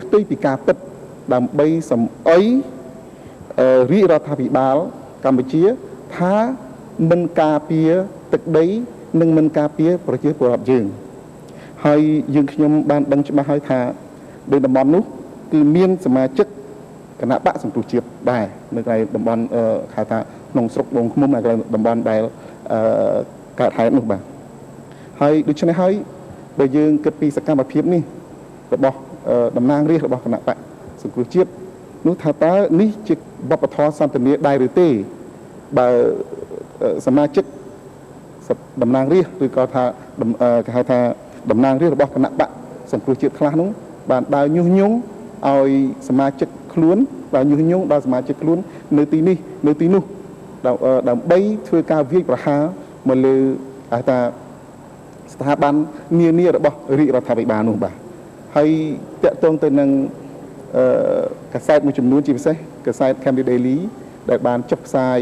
ផ្ទុយពីការពិតដើម្បីសម្អុយរាជរដ្ឋាភិបាលកម្ពុជាថាមិនការពារទឹកដីនិងមិនការពារប្រជាពលរដ្ឋយើងហើយយើងខ្ញុំបានដឹងច្បាស់ហើយថានៅតំបន់នោះគឺមានសមាជិកគណៈបកសង្គ្រោះជាតិដែរនៅក្នុងតំបន់ហៅថាក្នុងស្រុកដងឃ្មុំនៅក្នុងតំបន់ដែលកើតហេតុនោះបាទហើយដូច្នេះហើយបើយើងគិតពីសកម្មភាពនេះរបស់តំណាងរាស្ត្ររបស់គណៈបកសង្គ្រោះជាតិនោះថាតើនេះជាវប្បធម៌សន្តិនិកដែរឬទេបើសមាជិកតំណាងរាស្ត្រឬក៏ថាគេហៅថាតំណាងរាស្ត្ររបស់គណៈបកសង្គ្រោះជាតិខ្លះនោះបានដើរញុះញង់ឲ្យសមាជិកខ្លួនដើរញុះញង់ដល់សមាជិកខ្លួននៅទីនេះនៅទីនោះដើម្បីធ្វើការវាយប្រហារមកលើហៅថាស្ថាប័ននានារបស់រាជរដ្ឋាភិបាលនោះបាទហើយតកតងទៅនឹងកាសែតមួយចំនួនជាពិសេសកាសែត Camry Daily ដែលបានចុះផ្សាយ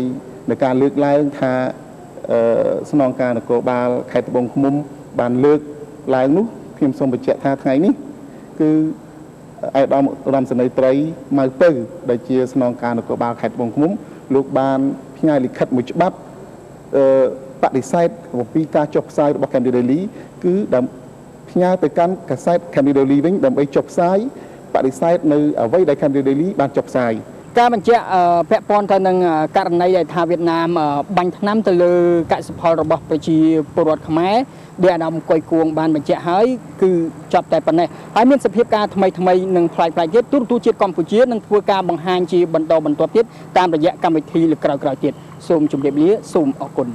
ในការលើកឡើងថាស្នងការនគរបាលខេត្តត្បូងឃ្មុំបានលើកឡើងនោះខ្ញុំសូមបញ្ជាក់ថាថ្ងៃនេះគឺឯកឧត្តមសេនីយ៍ត្រីម៉ៅពៅដែលជាស្នងការនគរបាលខេត្តត្បូងឃ្មុំលោកបានផ្ញើលិខិតមួយច្បាប់បដិសេធអំពីការចុះផ្សាយរបស់ Camry Daily គឺផ្ញើទៅកាន់កាសែត Camry Daily វិញដើម្បីចុះផ្សាយបដិសេធនៅអ្វីដែល Camry Daily បានចុះផ្សាយការបញ្ជាក់ពាក់ព័ន្ធទៅនឹងករណីដែលថាវៀតណាមបាញ់ថ្នាំទៅលើកសិផលរបស់ប្រជាពលរដ្ឋខ្មែរដែលអាដាមអង្គុយគួងបានបញ្ជាក់ហើយគឺចប់តែប៉ុណ្ណេះហើយមានសភាពការថ្មីនឹងផ្លាយទៀតទូរទស្សន៍ជាតិកម្ពុជានឹងធ្វើការបង្ហាញជាបន្តបន្ទាប់ទៀតតាមរយៈកម្មវិធីលើក្រោយទៀតសូមជម្រាបលាសូមអរគុណ